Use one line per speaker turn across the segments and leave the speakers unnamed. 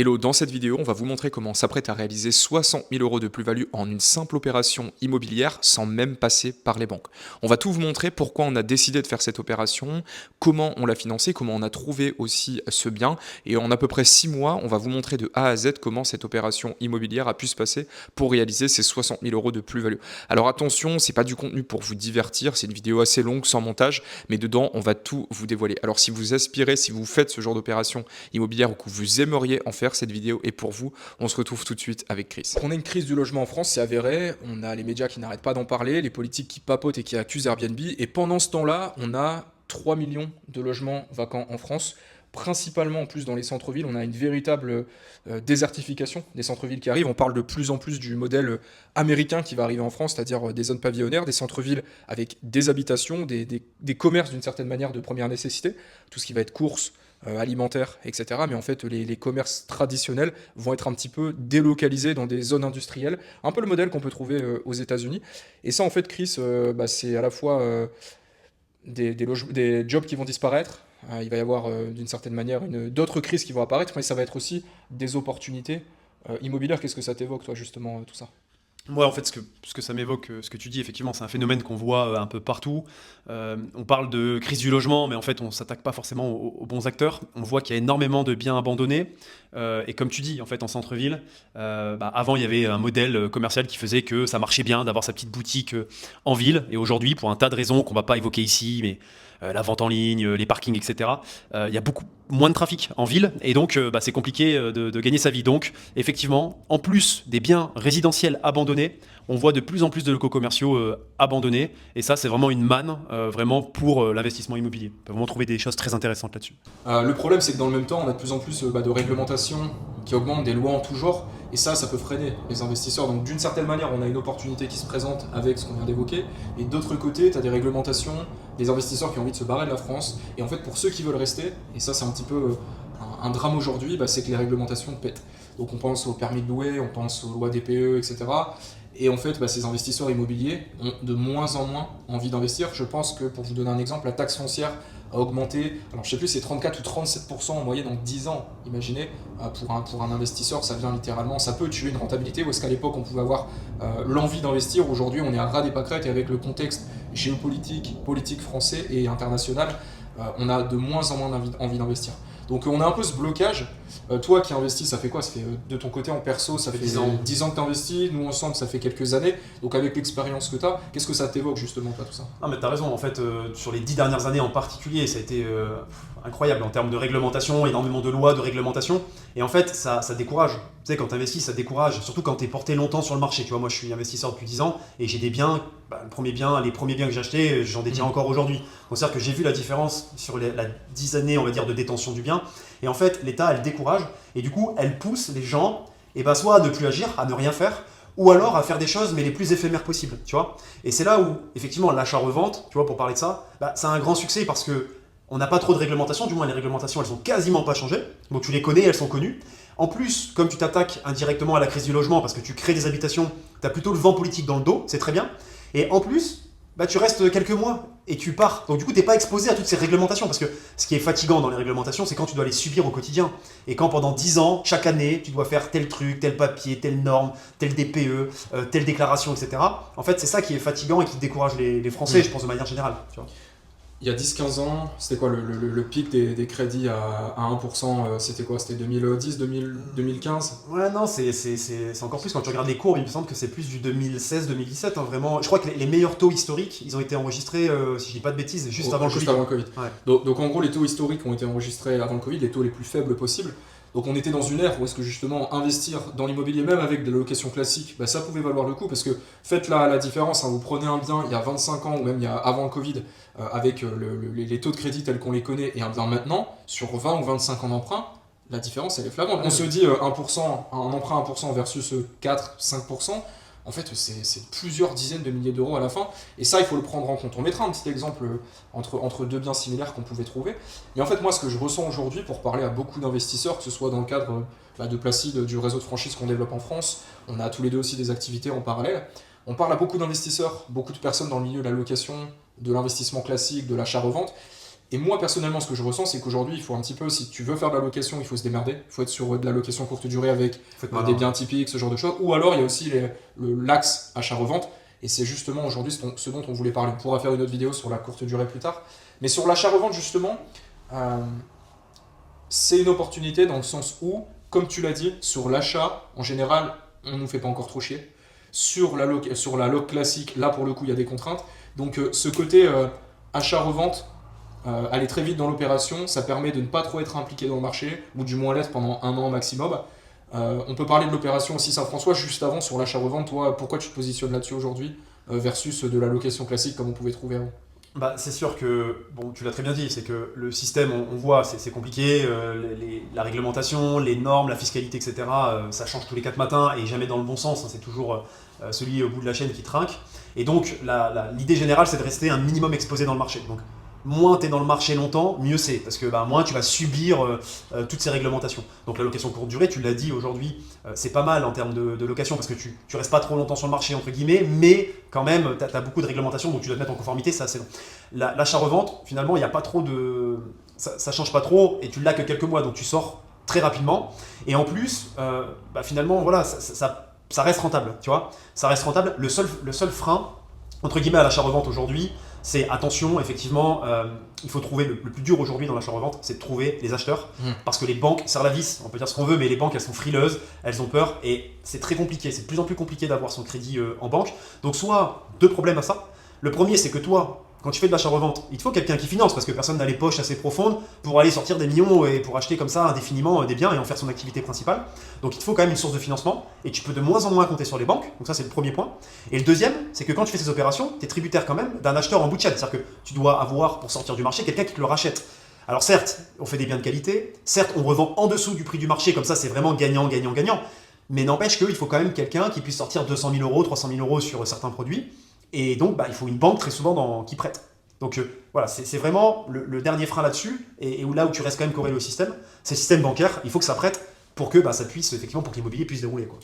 Hello, dans cette vidéo, on va vous montrer comment on s'apprête à réaliser 60 000 euros de plus-value en une simple opération immobilière sans même passer par les banques. On va tout vous montrer pourquoi on a décidé de faire cette opération, comment on l'a financé, comment on a trouvé aussi ce bien. Et en à peu près 6 mois, on va vous montrer de A à Z comment cette opération immobilière a pu se passer pour réaliser ces 60 000 euros de plus-value. Alors attention, c'est pas du contenu pour vous divertir, c'est une vidéo assez longue, sans montage, mais dedans, on va tout vous dévoiler. Alors si vous aspirez, si vous faites ce genre d'opération immobilière ou que vous aimeriez en faire, cette vidéo est pour vous. On se retrouve tout de suite avec Chris.
On a une crise du logement en France, c'est avéré. On a les médias qui n'arrêtent pas d'en parler, les politiques qui papotent et qui accusent Airbnb. Et pendant ce temps-là, on a 3 millions de logements vacants en France. Principalement en plus dans les centres-villes, on a une véritable désertification des centres-villes qui arrivent. On parle de plus en plus du modèle américain qui va arriver en France, c'est-à-dire des zones pavillonnaires, des centres-villes avec des habitations, des commerces d'une certaine manière de première nécessité, tout ce qui va être courses, alimentaires, etc. Mais en fait, les commerces traditionnels vont être un petit peu délocalisés dans des zones industrielles, un peu le modèle qu'on peut trouver aux États-Unis. Et ça, en fait, Chris, c'est à la fois des jobs qui vont disparaître. Il va y avoir d'une certaine manière d'autres crises qui vont apparaître, mais ça va être aussi des opportunités immobilières. Qu'est-ce que ça t'évoque, toi, justement, tout ça?
Ouais, en fait, ce que ça m'évoque, ce que tu dis, effectivement, c'est un phénomène qu'on voit un peu partout. On parle de crise du logement, mais en fait, on s'attaque pas forcément aux bons acteurs. On voit qu'il y a énormément de biens abandonnés. Et comme tu dis, en fait, en centre-ville, avant, il y avait un modèle commercial qui faisait que ça marchait bien d'avoir sa petite boutique en ville. Et aujourd'hui, pour un tas de raisons qu'on va pas évoquer ici, mais la vente en ligne, les parkings, etc., il y a beaucoup moins de trafic en ville. Et donc, c'est compliqué de gagner sa vie. Donc, effectivement, en plus des biens résidentiels abandonnés, on voit de plus en plus de locaux commerciaux abandonnés. Et ça, c'est vraiment une manne vraiment pour l'investissement immobilier. On peut vraiment trouver des choses très intéressantes là-dessus.
Le problème, c'est que dans le même temps, on a de plus en plus de réglementations qui augmentent, des lois en tout genre, et ça peut freiner les investisseurs. Donc d'une certaine manière, on a une opportunité qui se présente avec ce qu'on vient d'évoquer, et d'autre côté, tu as des réglementations, des investisseurs qui ont envie de se barrer de la France, et en fait, pour ceux qui veulent rester, et ça c'est un petit peu un drame aujourd'hui, c'est que les réglementations pètent. Donc on pense au permis de louer, on pense aux lois DPE, etc. Et en fait, ces investisseurs immobiliers ont de moins en moins envie d'investir. Je pense que, pour vous donner un exemple, la taxe foncière a augmenté, alors je sais plus, c'est 34 ou 37% en moyenne en 10 ans. Imaginez, pour un investisseur, ça vient littéralement, ça peut tuer une rentabilité, ou est-ce qu'à l'époque on pouvait avoir l'envie d'investir. Aujourd'hui, on est à ras des pâquerettes, et avec le contexte géopolitique, politique français et international, on a de moins en moins envie d'investir. Donc on a un peu ce blocage. Toi qui investis, ça fait quoi? Ça fait de ton côté en perso, ça fait 10 ans que tu investis, nous ensemble ça fait quelques années. Donc avec l'expérience que tu as, qu'est-ce que ça t'évoque justement, toi, tout ça?
Ah, mais t'as raison, en fait, sur les 10 dernières années en particulier, ça a été incroyable en termes de réglementation, énormément de lois, de réglementation. Et en fait, ça décourage. Tu sais, quand t'investis, ça décourage, surtout quand t'es porté longtemps sur le marché. Tu vois, moi je suis investisseur depuis 10 ans et j'ai des biens, les premiers biens que j'ai achetés, j'en détiens encore aujourd'hui. Donc c'est-à-dire que j'ai vu la différence sur la 10 années, on va dire, de détention du bien. Et en fait, l'État, elle décourage et du coup, elle pousse les gens soit à ne plus agir, à ne rien faire, ou alors à faire des choses mais les plus éphémères possibles, tu vois. Et c'est là où, effectivement, l'achat-revente, tu vois, pour parler de ça, c'est un grand succès parce que on n'a pas trop de réglementation, du moins les réglementations, elles sont quasiment pas changées. Donc tu les connais, elles sont connues. En plus, comme tu t'attaques indirectement à la crise du logement parce que tu crées des habitations, tu as plutôt le vent politique dans le dos, c'est très bien. Et en plus, tu restes quelques mois et tu pars. Donc du coup, tu n'es pas exposé à toutes ces réglementations parce que ce qui est fatigant dans les réglementations, c'est quand tu dois les subir au quotidien. Et quand pendant 10 ans, chaque année, tu dois faire tel truc, tel papier, telle norme, tel DPE, telle déclaration, etc. En fait, c'est ça qui est fatigant et qui décourage les Français, je pense, de manière générale. Tu vois.
Il y a 10-15 ans, c'était quoi le pic des crédits à 1%? C'était quoi? C'était 2010, 2015?
Ouais, non, c'est encore plus. Quand tu regardes les courbes, il me semble que c'est plus du 2016-2017. Vraiment. Je crois que les meilleurs taux historiques, ils ont été enregistrés, si je dis pas de bêtises, juste avant le Covid.
Juste avant le Covid.
Ouais.
Donc en gros, les taux historiques ont été enregistrés avant le Covid, les taux les plus faibles possibles. Donc on était dans une ère où est-ce que justement investir dans l'immobilier, même avec de la location classique, ça pouvait valoir le coup, parce que faites la différence, vous prenez un bien il y a 25 ans ou même avant le Covid, avec les taux de crédit tels qu'on les connaît, et un bien maintenant, sur 20 ou 25 ans d'emprunt, la différence elle est flagrante. On se dit 1%, un emprunt 1% versus 4-5%, en fait c'est plusieurs dizaines de milliers d'euros à la fin, et ça il faut le prendre en compte. On mettra un petit exemple entre deux biens similaires qu'on pouvait trouver. Et en fait moi ce que je ressens aujourd'hui pour parler à beaucoup d'investisseurs, que ce soit dans le cadre de Placide, du réseau de franchise qu'on développe en France, on a tous les deux aussi des activités en parallèle, on parle à beaucoup d'investisseurs, beaucoup de personnes dans le milieu de la location, de l'investissement classique, de l'achat-revente, Et moi, personnellement, ce que je ressens, c'est qu'aujourd'hui, il faut un petit peu, si tu veux faire de la location, il faut se démerder. Il faut être sur de la location courte durée avec des biens typiques, ce genre de choses. Ou alors, il y a aussi l'axe achat-revente. Et c'est justement aujourd'hui ce dont on voulait parler. On pourra faire une autre vidéo sur la courte durée plus tard. Mais sur l'achat-revente, justement, c'est une opportunité dans le sens où, comme tu l'as dit, sur l'achat, en général, on ne nous fait pas encore trop chier. Sur la loc classique, là, pour le coup, il y a des contraintes. Donc, ce côté achat-revente, aller très vite dans l'opération, ça permet de ne pas trop être impliqué dans le marché, ou du moins l'être pendant 1 an maximum. On peut parler de l'opération aussi Saint-François juste avant sur l'achat-revente. Toi, pourquoi tu te positionnes là-dessus aujourd'hui versus de la location classique comme on pouvait trouver avant?
Bah, c'est sûr que, bon, tu l'as très bien dit, c'est que le système, on voit, c'est compliqué, la réglementation, les normes, la fiscalité, etc., ça change tous les 4 matins et jamais dans le bon sens, hein, c'est toujours celui au bout de la chaîne qui trinque. Et donc, l'idée générale, c'est de rester un minimum exposé dans le marché. Donc, moins tu es dans le marché longtemps, mieux c'est, parce que moins tu vas subir toutes ces réglementations. Donc la location courte durée, tu l'as dit aujourd'hui, c'est pas mal en termes de location, parce que tu restes pas trop longtemps sur le marché, entre guillemets, mais quand même, tu as beaucoup de réglementations, donc tu dois te mettre en conformité, ça c'est long. L'achat-revente, finalement, il n'y a pas trop de... Ça change pas trop, et tu l'as que quelques mois, donc tu sors très rapidement. Et en plus, finalement, voilà, ça reste rentable, tu vois. Ça reste rentable. Le seul frein, entre guillemets, à l'achat-revente aujourd'hui, c'est attention, effectivement, il faut trouver le plus dur aujourd'hui dans l'achat-revente, c'est de trouver les acheteurs. Parce que les banques serrent la vis, on peut dire ce qu'on veut, mais les banques elles sont frileuses, elles ont peur et c'est très compliqué, c'est de plus en plus compliqué d'avoir son crédit en banque. Donc, soit 2 problèmes à ça. Le premier, c'est que toi, quand tu fais de l'achat-revente, il te faut quelqu'un qui finance parce que personne n'a les poches assez profondes pour aller sortir des millions et pour acheter comme ça indéfiniment des biens et en faire son activité principale. Donc il te faut quand même une source de financement et tu peux de moins en moins compter sur les banques. Donc ça c'est le premier point. Et le deuxième, c'est que quand tu fais ces opérations, tu es tributaire quand même d'un acheteur en bout de chaîne. C'est-à-dire que tu dois avoir pour sortir du marché quelqu'un qui te le rachète. Alors certes, on fait des biens de qualité, certes on revend en dessous du prix du marché, comme ça c'est vraiment gagnant, gagnant, gagnant. Mais n'empêche qu'il faut quand même quelqu'un qui puisse sortir 200 000 euros, 300 000 euros sur certains produits. Et donc, il faut une banque très souvent qui prête. Donc voilà, c'est vraiment le dernier frein là-dessus, et là où tu restes quand même corrélé au système, c'est le système bancaire, il faut que ça prête pour que ça puisse, effectivement, pour que l'immobilier puisse dérouler, quoi.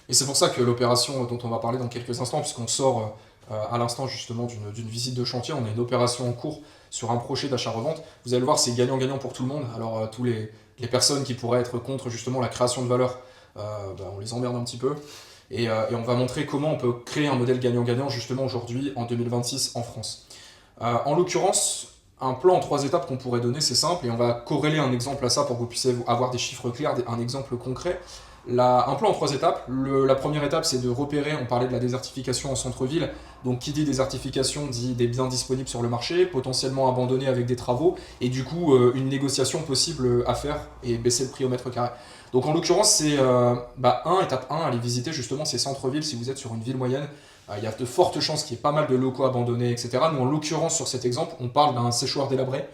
Et c'est pour ça que l'opération dont on va parler dans quelques instants, puisqu'on sort à l'instant justement d'une visite de chantier, on a une opération en cours sur un projet d'achat-revente, vous allez le voir, c'est gagnant-gagnant pour tout le monde. Alors tous les personnes qui pourraient être contre justement la création de valeur, on les emmerde un petit peu. Et on va montrer comment on peut créer un modèle gagnant-gagnant justement aujourd'hui en 2026 en France. En l'occurrence, un plan en 3 étapes qu'on pourrait donner, c'est simple, et on va corréler un exemple à ça pour que vous puissiez avoir des chiffres clairs, un exemple concret. Un plan en 3 étapes. La première étape, c'est de repérer, on parlait de la désertification en centre-ville, donc qui dit désertification dit des biens disponibles sur le marché, potentiellement abandonnés avec des travaux, et du coup une négociation possible à faire et baisser le prix au mètre carré. Donc en l'occurrence, c'est étape 1, aller visiter justement ces centres-villes si vous êtes sur une ville moyenne. Il y a de fortes chances qu'il y ait pas mal de locaux abandonnés, etc. Nous, en l'occurrence, sur cet exemple, on parle d'un séchoir délabré.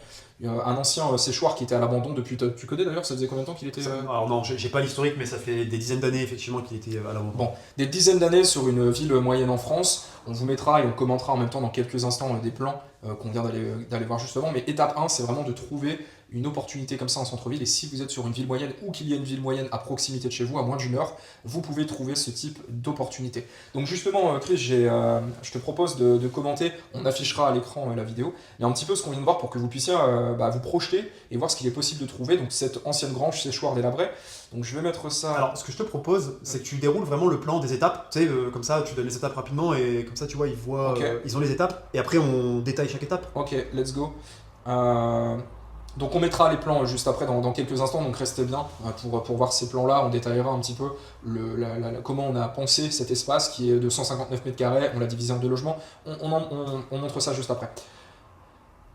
Un ancien séchoir qui était à l'abandon depuis... Tu connais d'ailleurs, ça faisait combien de temps qu'il était...
Alors non, j'ai pas l'historique, mais ça fait des dizaines d'années, effectivement, qu'il était à l'abandon.
Bon, des dizaines d'années sur une ville moyenne en France. On vous mettra et on commentera en même temps dans quelques instants des plans qu'on vient d'aller voir justement. Mais étape 1, c'est vraiment de trouver une opportunité comme ça en centre-ville. Et si vous êtes sur une ville moyenne ou qu'il y a une ville moyenne à proximité de chez vous, à moins d'1 heure, vous pouvez trouver ce type d'opportunité. Donc justement, Chris, je te propose de commenter. On affichera à l'écran la vidéo. Il y a un petit peu ce qu'on vient de voir pour que vous puissiez vous projeter et voir ce qu'il est possible de trouver. Donc cette ancienne grange séchoir délabré. Donc je vais mettre ça...
Alors ce que je te propose, c'est que tu déroules vraiment le plan des étapes. Tu sais, comme ça, tu donnes les étapes rapidement et comme ça, tu vois, ils voient,
Okay.
ils ont les étapes. Et après, on détaille chaque étape.
Ok, let's go. Donc on mettra les plans juste après dans quelques instants, donc restez bien pour voir ces plans-là. On détaillera un petit peu comment on a pensé cet espace qui est de 159 mètres carrés, on l'a divisé en 2 logements. On montre ça juste après.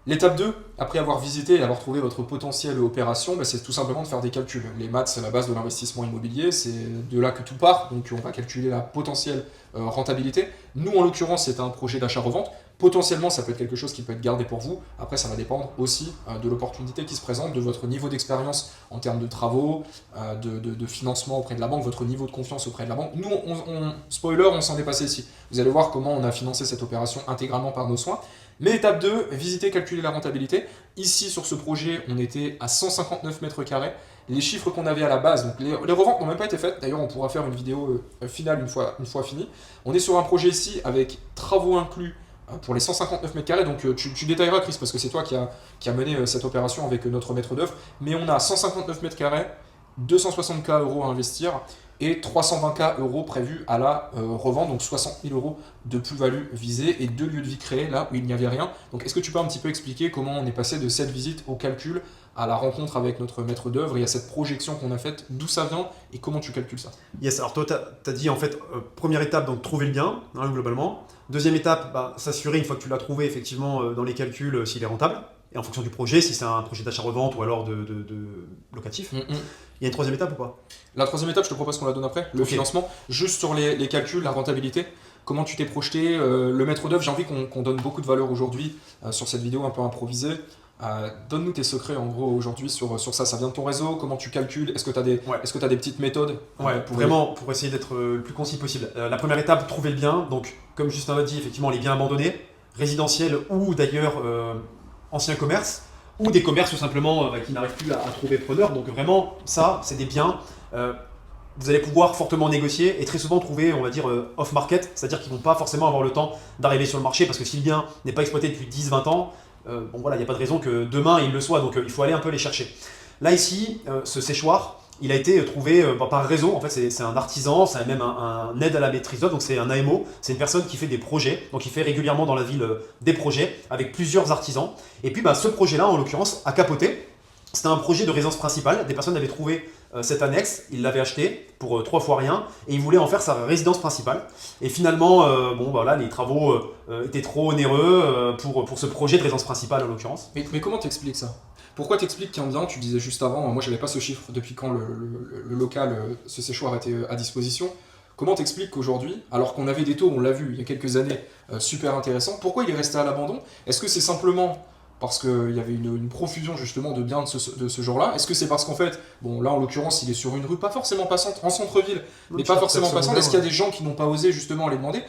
L'étape 2, après avoir visité et avoir trouvé votre potentielle opération, c'est tout simplement de faire des calculs. Les maths, c'est la base de l'investissement immobilier, c'est de là que tout part, donc on va calculer la potentielle rentabilité. Nous, en l'occurrence, c'est un projet d'achat-revente. Potentiellement, ça peut être quelque chose qui peut être gardé pour vous. Après, ça va dépendre aussi de l'opportunité qui se présente, de votre niveau d'expérience en termes de travaux, de financement auprès de la banque, votre niveau de confiance auprès de la banque. Nous, spoiler, on s'en est passé ici. Vous allez voir comment on a financé cette opération intégralement par nos soins. Mais étape 2, visiter, calculer la rentabilité. Ici, sur ce projet, on était à 159 mètres carrés. Les chiffres qu'on avait à la base, donc les reventes n'ont même pas été faites. D'ailleurs, on pourra faire une vidéo finale une fois fini. On est sur un projet ici avec travaux inclus pour les 159 mètres carrés. Donc tu détailleras, Chris, parce que c'est toi qui a mené cette opération avec notre maître d'œuvre. Mais on a 159 mètres carrés, 260K euros à investir et 320K euros prévus à la revente, donc 60 000 euros de plus-value visée et 2 lieux de vie créés là où il n'y avait rien. Donc est-ce que tu peux un petit peu expliquer comment on est passé de cette visite au calcul à la rencontre avec notre maître d'œuvre et à cette projection qu'on a faite, d'où ça vient et comment tu calcules ça?
Yes, alors toi, tu as dit en fait, première étape, donc trouver le bien, hein, globalement. Deuxième étape, s'assurer une fois que tu l'as trouvé, effectivement, dans les calculs, s'il est rentable. Et en fonction du projet, si c'est un projet d'achat-revente ou alors de locatif. Il y a une troisième étape ou pas?
La troisième étape, je te propose qu'on la donne après, le financement. Juste sur les calculs, la rentabilité, comment tu t'es projeté, le maître d'œuvre, j'ai envie qu'on donne beaucoup de valeur aujourd'hui sur cette vidéo un peu improvisée. Donne-nous tes secrets en gros aujourd'hui sur ça vient de ton réseau, comment tu calcules, est-ce que tu as des petites méthodes
vraiment pour essayer d'être le plus concis possible. La première étape, trouver le bien, donc comme Justin l'a dit, effectivement les biens abandonnés, résidentiels ou d'ailleurs anciens commerces, ou des commerces tout simplement qui n'arrivent plus à trouver preneur, donc vraiment ça c'est des biens, vous allez pouvoir fortement négocier et très souvent trouver, on va dire, off-market, c'est-à-dire qu'ils ne vont pas forcément avoir le temps d'arriver sur le marché parce que si le bien n'est pas exploité depuis 10-20 ans, bon voilà, il n'y a pas de raison que demain il le soit, donc il faut aller un peu les chercher. Là ici, ce séchoir, il a été trouvé par réseau, en fait c'est un artisan, c'est même un aide à la maîtrise d'œuvre, donc c'est un AMO, c'est une personne qui fait des projets, donc il fait régulièrement dans la ville des projets avec plusieurs artisans. Et puis ce projet-là, en l'occurrence, a capoté. C'était un projet de résidence principale, des personnes avaient trouvé cette annexe, ils l'avaient acheté pour 3 fois rien, et ils voulaient en faire sa résidence principale. Et finalement, les travaux étaient trop onéreux pour ce projet de résidence principale en l'occurrence.
Mais comment t'expliques ça? Pourquoi t'expliques qu'un bien, tu disais juste avant, moi j'avais pas ce chiffre depuis quand le local, ce séchoir était à disposition. Comment t'expliques qu'aujourd'hui, alors qu'on avait des taux, on l'a vu il y a quelques années, super intéressants, pourquoi il est resté à l'abandon? Est-ce que c'est simplement parce qu'il y avait une profusion justement de biens de ce genre-là? Est-ce que c'est parce qu'en fait, bon là en l'occurrence il est sur une rue pas forcément passante, en centre-ville, mais pas forcément passante, est-ce qu'il y a des gens qui n'ont pas osé justement aller demander?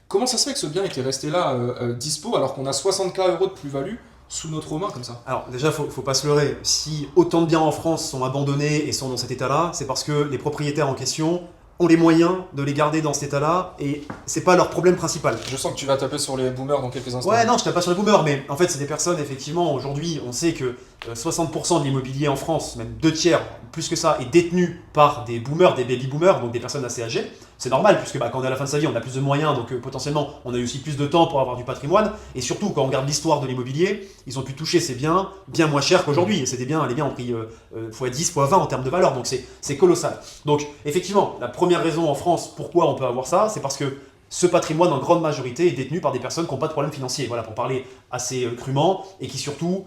Comment ça se fait que ce bien était resté là dispo alors qu'on a 60K euros de plus-value sous notre main comme ça?
Alors déjà, faut pas se leurrer, si autant de biens en France sont abandonnés et sont dans cet état-là, c'est parce que les propriétaires en question ont les moyens de les garder dans cet état-là et c'est pas leur problème principal.
Je sens que tu vas taper sur les boomers dans quelques instants.
Ouais, non, je tape pas sur les boomers, mais en fait, c'est des personnes, effectivement, aujourd'hui, on sait que 60% de l'immobilier en France, même 2 tiers, plus que ça, est détenu par des boomers, des baby boomers, donc des personnes assez âgées. C'est normal, puisque quand on est à la fin de sa vie, on a plus de moyens, donc potentiellement, on a aussi plus de temps pour avoir du patrimoine. Et surtout, quand on regarde l'histoire de l'immobilier, ils ont pu toucher ces biens bien moins cher qu'aujourd'hui. Et c'est les biens ont pris x10, x20 en termes de valeur, donc c'est colossal. Donc, effectivement, la première raison en France pourquoi on peut avoir ça, c'est parce que ce patrimoine, en grande majorité, est détenu par des personnes qui n'ont pas de problème financier, voilà, pour parler assez crûment, et qui surtout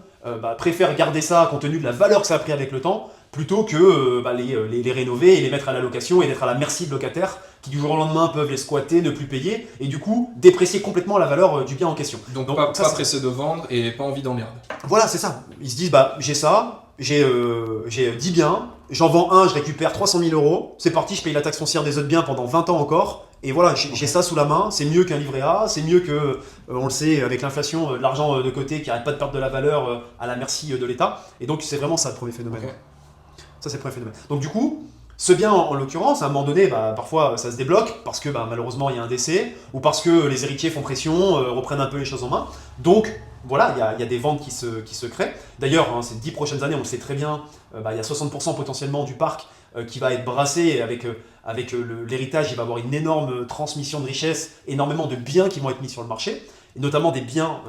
préfèrent garder ça compte tenu de la valeur que ça a pris avec le temps, plutôt que les rénover et les mettre à la location et d'être à la merci de locataires qui du jour au lendemain peuvent les squatter, ne plus payer, et du coup déprécier complètement la valeur du bien en question.
Donc pas pressé de vendre et pas envie d'emmerder.
Voilà, c'est ça. Ils se disent, j'ai ça, j'ai 10 biens, j'en vends un, je récupère 300 000 euros, c'est parti, je paye la taxe foncière des autres biens pendant 20 ans encore, et voilà, j'ai ça sous la main, c'est mieux qu'un livret A, c'est mieux que, on le sait, avec l'inflation, de l'argent de côté qui n'arrête pas de perdre de la valeur à la merci de l'État, et donc c'est vraiment ça le premier phénomène. Okay. Ça c'est le premier phénomène. Donc du coup, ce bien en l'occurrence, à un moment donné, parfois ça se débloque, parce que malheureusement il y a un décès, ou parce que les héritiers font pression, reprennent un peu les choses en main, donc voilà, il y a des ventes qui se créent. D'ailleurs, ces 10 prochaines années, on le sait très bien, il y a 60% potentiellement du parc qui va être brassé avec l'héritage. Il va y avoir une énorme transmission de richesses, énormément de biens qui vont être mis sur le marché, et notamment des biens,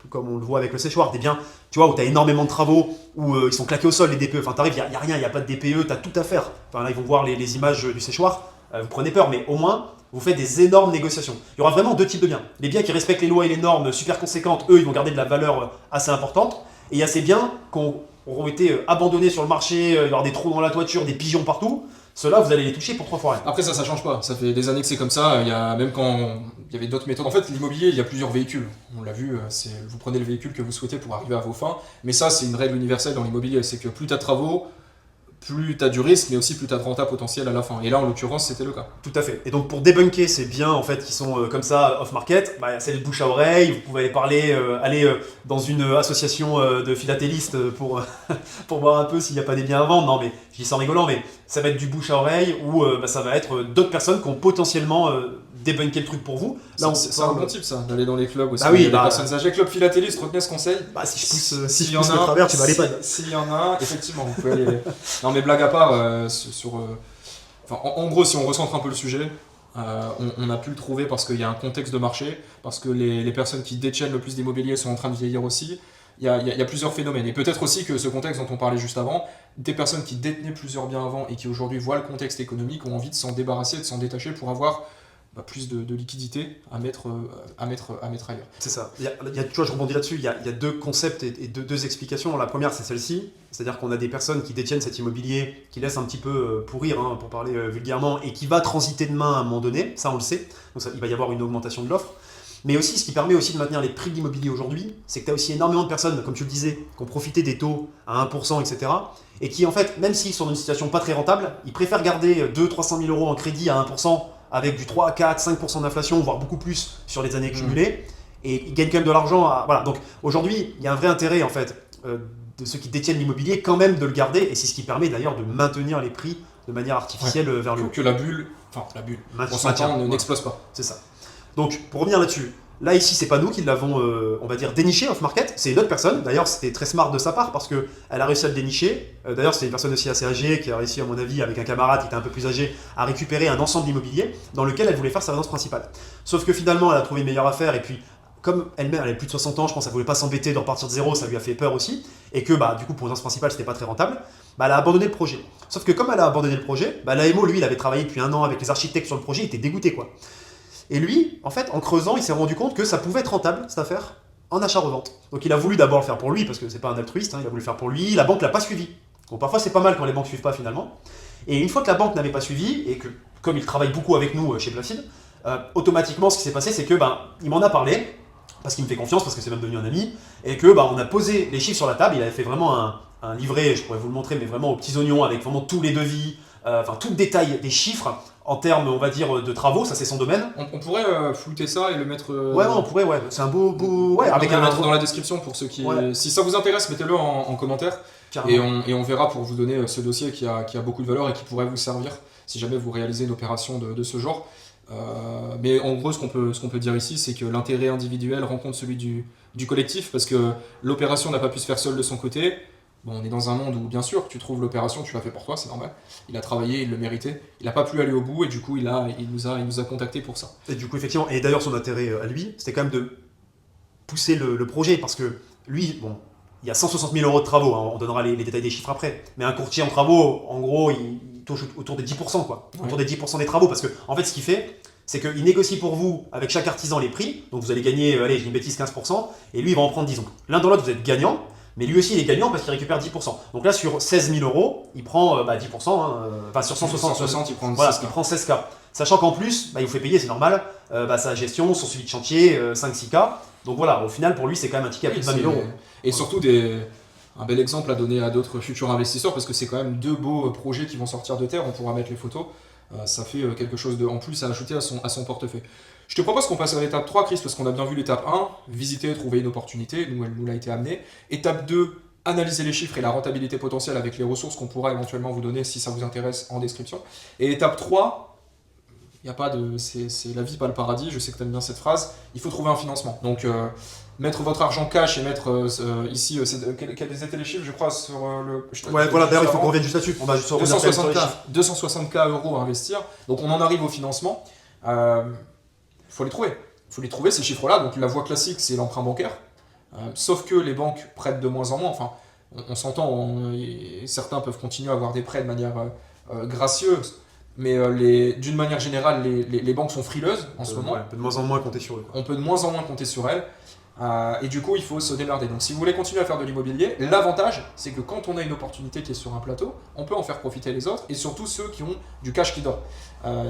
comme on le voit avec le séchoir, des biens où tu as énormément de travaux, où ils sont claqués au sol, les DPE. Enfin, tu arrives, il n'y a rien, il n'y a pas de DPE, tu as tout à faire. Enfin, là, ils vont voir les images du séchoir, vous prenez peur, mais au moins, vous faites des énormes négociations. Il y aura vraiment 2 types de biens. Les biens qui respectent les lois et les normes super conséquentes, eux, ils vont garder de la valeur assez importante. Et il y a ces biens qui auront été abandonnés sur le marché, il va y avoir des trous dans la toiture, des pigeons partout. Ceux-là, vous allez les toucher pour 3 fois rien.
Après ça change pas. Ça fait des années que c'est comme ça. Même quand il y avait d'autres méthodes. En fait, l'immobilier, il y a plusieurs véhicules. On l'a vu, vous prenez le véhicule que vous souhaitez pour arriver à vos fins. Mais ça, c'est une règle universelle dans l'immobilier. C'est que plus tu as de travaux, plus tu as du risque, mais aussi plus tu as de renta potentiel à la fin. Et là, en l'occurrence, c'était le cas.
Tout à fait. Et donc, pour débunker ces biens en fait, qui sont comme ça off-market, c'est le bouche à oreille. Vous pouvez aller parler, aller dans une association de philatélistes pour voir un peu s'il n'y a pas des biens à vendre. Non, mais je dis ça en rigolant, mais ça va être du bouche à oreille ou ça va être d'autres personnes qui ont potentiellement débunker le truc pour vous. Là,
C'est un bon type ça, d'aller dans les clubs aussi.
Bah oui,
les personnes âgées, club philatéliste, retenez ce conseil.
Bah, si je pousse,
S'il y en a
le
un,
travers, tu vas aller pas.
S'il y en a un, effectivement, vous pouvez aller. Non, mais blague à part, en gros, si on recentre un peu le sujet, on a pu le trouver parce qu'il y a un contexte de marché, parce que les personnes qui détiennent le plus d'immobilier sont en train de vieillir aussi. Il y a plusieurs phénomènes. Et peut-être aussi que ce contexte dont on parlait juste avant, des personnes qui détenaient plusieurs biens avant et qui aujourd'hui voient le contexte économique ont envie de s'en débarrasser, de s'en détacher pour avoir plus de liquidité à mettre ailleurs.
C'est ça. Tu vois, je rebondis là-dessus. Il y a deux concepts et deux explications. La première, c'est celle-ci. C'est-à-dire qu'on a des personnes qui détiennent cet immobilier, qui laissent un petit peu pourrir, hein, pour parler vulgairement, et qui va transiter demain à un moment donné. Ça, on le sait. Donc, il va y avoir une augmentation de l'offre. Mais aussi, ce qui permet aussi de maintenir les prix de l'immobilier aujourd'hui, c'est que tu as aussi énormément de personnes, comme tu le disais, qui ont profité des taux à 1%, etc. Et qui, en fait, même s'ils sont dans une situation pas très rentable, ils préfèrent garder 200-300 000 euros en crédit à 1%, avec du 3, 4, 5% d'inflation, voire beaucoup plus sur les années cumulées. Et ils gagnent quand même de l'argent. Voilà. Donc aujourd'hui, il y a un vrai intérêt, en fait, de ceux qui détiennent l'immobilier, quand même de le garder. Et c'est ce qui permet d'ailleurs de maintenir les prix de manière artificielle vers le haut.
Que la bulle, on s'entend, n'explose pas.
C'est ça. Donc, pour revenir là-dessus, là ici, c'est pas nous qui l'avons, on va dire, déniché off-market, c'est une autre personne. D'ailleurs, c'était très smart de sa part parce qu'elle a réussi à le dénicher. D'ailleurs, c'est une personne aussi assez âgée qui a réussi, à mon avis, avec un camarade qui était un peu plus âgé, à récupérer un ensemble immobilier dans lequel elle voulait faire sa résidence principale. Sauf que finalement, elle a trouvé une meilleure affaire et puis, comme elle-même, elle a plus de 60 ans, je pense qu'elle voulait pas s'embêter de repartir de zéro, ça lui a fait peur aussi. Et que, du coup, pour résidence principale, c'était pas très rentable. Elle a abandonné le projet. Sauf que comme elle a abandonné le projet, l'AMO, lui, il avait travaillé depuis 1 an avec les architectes sur le projet, il était dégoûté, quoi. Et lui, en fait, en creusant, il s'est rendu compte que ça pouvait être rentable, cette affaire, en achat-revente. Donc il a voulu d'abord le faire pour lui, parce que c'est pas un altruiste, hein, il a voulu le faire pour lui, la banque l'a pas suivi. Donc parfois c'est pas mal quand les banques suivent pas finalement. Et une fois que la banque n'avait pas suivi, et que comme il travaille beaucoup avec nous chez Placide, automatiquement ce qui s'est passé c'est que il m'en a parlé, parce qu'il me fait confiance, parce que c'est même devenu un ami, et que on a posé les chiffres sur la table, il avait fait vraiment un livret, je pourrais vous le montrer, mais vraiment aux petits oignons, avec vraiment tous les devis, tout le détail des chiffres, en termes, on va dire, de travaux, ça c'est son domaine.
On pourrait flouter ça et le mettre.
Ouais, on pourrait, ouais. C'est un beau. Ouais,
avec un mettre dans la description pour ceux qui. Ouais. Si ça vous intéresse, mettez-le en commentaire. Et on verra pour vous donner ce dossier qui a beaucoup de valeur et qui pourrait vous servir si jamais vous réalisez une opération de ce genre. Mais en gros, ce qu'on peut dire ici, c'est que l'intérêt individuel rencontre celui du collectif parce que l'opération n'a pas pu se faire seule de son côté. Bon, on est dans un monde où, bien sûr, tu trouves l'opération, tu l'as fait pour toi, c'est normal. Il a travaillé, il le méritait. Il n'a pas pu aller au bout et du coup, il nous a contactés pour ça.
Et du coup, effectivement, et d'ailleurs, son intérêt à lui, c'était quand même de pousser le projet parce que lui, il y a 160 000 euros de travaux, hein, on donnera les détails des chiffres après. Mais un courtier en travaux, en gros, il touche autour des 10%, quoi. Ouais. Autour des 10% des travaux parce que, en fait, ce qu'il fait, c'est qu'il négocie pour vous, avec chaque artisan, les prix. Donc vous allez gagner, allez, j'ai une bêtise, 15%. Et lui, il va en prendre 10. Donc l'un dans l'autre, vous êtes gagnant. Mais lui aussi, il est gagnant parce qu'il récupère 10%. Donc là, sur 16 000 euros, il prend 10%. Enfin, sur 160, il prend 16K. Il prend 16K. Sachant qu'en plus, il vous fait payer, c'est normal, sa gestion, son suivi de chantier, 5-6K. Donc voilà, au final, pour lui, c'est quand même un ticket à plus de 20 000 euros.
Et surtout, un bel exemple à donner à d'autres futurs investisseurs parce que c'est quand même 2 beaux projets qui vont sortir de terre. On pourra mettre les photos. Ça fait quelque chose en plus à ajouter à son portefeuille. Je te propose qu'on passe à l'étape 3, Chris, parce qu'on a bien vu l'étape 1, visiter, trouver une opportunité, elle nous a été amenée. Étape 2, analyser les chiffres et la rentabilité potentielle avec les ressources qu'on pourra éventuellement vous donner si ça vous intéresse en description. Et étape 3, c'est la vie, pas le paradis, je sais que tu aimes bien cette phrase, il faut trouver un financement. Donc, mettre votre argent cash et mettre ici, quels étaient les chiffres, je crois, sur le...
Ouais, voilà, d'ailleurs, il faut qu'on revienne juste là-dessus. On va juste
260K euros à investir, donc on en arrive au financement. Il faut les trouver, ces chiffres-là. Donc la voie classique, c'est l'emprunt bancaire. Sauf que les banques prêtent de moins en moins. Enfin, on s'entend, certains peuvent continuer à avoir des prêts de manière gracieuse. Mais d'une manière générale, les banques sont frileuses en ce moment.
Ouais, on peut de moins en moins compter sur eux.
On peut de moins en moins compter sur elles. Et du coup, il faut se démerder. Donc si vous voulez continuer à faire de l'immobilier, l'avantage, c'est que quand on a une opportunité qui est sur un plateau, on peut en faire profiter les autres, et surtout ceux qui ont du cash qui dort.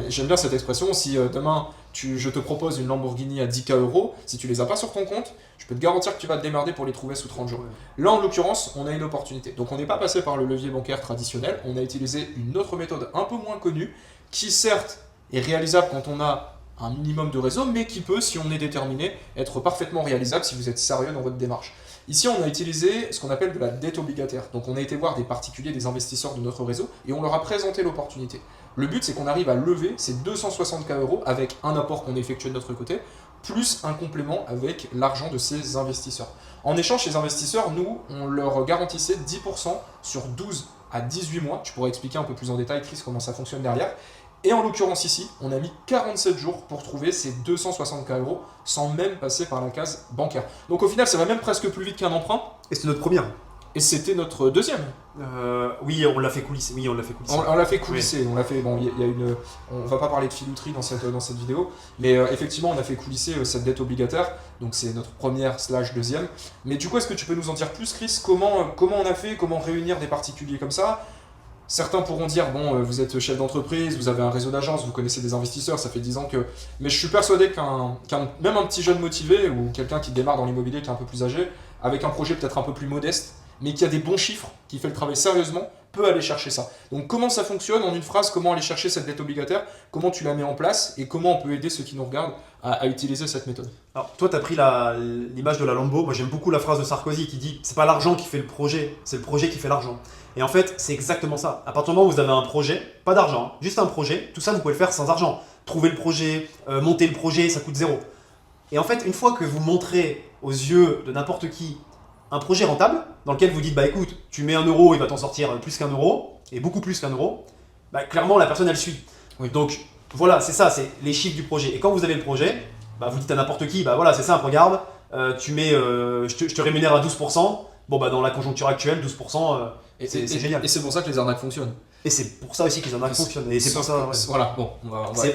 J'aime bien cette expression, si demain je te propose une Lamborghini à 10K euros, si tu les as pas sur ton compte, je peux te garantir que tu vas te démerder pour les trouver sous 30 jours. Ouais. Là, en l'occurrence, on a une opportunité. Donc on n'est pas passé par le levier bancaire traditionnel, on a utilisé une autre méthode un peu moins connue, qui certes est réalisable quand on a un minimum de réseau, mais qui peut, si on est déterminé, être parfaitement réalisable si vous êtes sérieux dans votre démarche. Ici, on a utilisé ce qu'on appelle de la dette obligataire. Donc on a été voir des particuliers, des investisseurs de notre réseau, et on leur a présenté l'opportunité. Le but, c'est qu'on arrive à lever ces 260K euros avec un apport qu'on effectue de notre côté, plus un complément avec l'argent de ces investisseurs. En échange, ces investisseurs, nous, on leur garantissait 10% sur 12 à 18 mois. Tu pourrais expliquer un peu plus en détail, Chris, comment ça fonctionne derrière. Et en l'occurrence ici, on a mis 47 jours pour trouver ces 260K euros sans même passer par la case bancaire. Donc au final, ça va même presque plus vite qu'un emprunt.
Et c'est notre première.
Et c'était notre deuxième.
Oui, on l'a fait coulisser. Oui, on l'a fait coulisser.
On l'a fait coulisser. On l'a fait. Bon, il y a une. On va pas parler de filouterie dans cette vidéo, mais effectivement, on a fait coulisser cette dette obligataire. Donc c'est notre première / deuxième. Mais du coup, est-ce que tu peux nous en dire plus, Chris? Comment on a fait? Comment réunir des particuliers comme ça? Certains pourront dire, bon, vous êtes chef d'entreprise, vous avez un réseau d'agences, vous connaissez des investisseurs, ça fait 10 ans que... Mais je suis persuadé même un petit jeune motivé ou quelqu'un qui démarre dans l'immobilier, qui est un peu plus âgé, avec un projet peut-être un peu plus modeste, mais qui a des bons chiffres, qui fait le travail sérieusement, peut aller chercher ça. Donc comment ça fonctionne en une phrase? Comment aller chercher cette dette obligataire? Comment tu la mets en place? Et comment on peut aider ceux qui nous regardent à utiliser cette méthode?
Alors, toi, tu as pris l'image de la Lambo. Moi, j'aime beaucoup la phrase de Sarkozy qui dit c'est pas l'argent qui fait le projet, c'est le projet qui fait l'argent. Et en fait, c'est exactement ça. À partir du moment où vous avez un projet, pas d'argent, hein, juste un projet, tout ça, vous pouvez le faire sans argent. Trouver le projet, monter le projet, ça coûte zéro. Et en fait, une fois que vous montrez aux yeux de n'importe qui un projet rentable, dans lequel vous dites, bah écoute, tu mets 1 euro, il va t'en sortir plus qu'1 euro, et beaucoup plus qu'1 euro, bah clairement, la personne, elle suit.
Oui.
Donc, voilà, c'est ça, c'est les chiffres du projet. Et quand vous avez le projet, bah vous dites à n'importe qui, bah voilà, c'est simple, regarde, tu mets, je te rémunère à 12%, bon bah dans la conjoncture actuelle, 12%, c'est génial.
Et c'est pour ça que les arnaques fonctionnent.
Et c'est pour ça aussi que les arnaques fonctionnent. Et c'est pour ça, ouais.
Voilà, bon,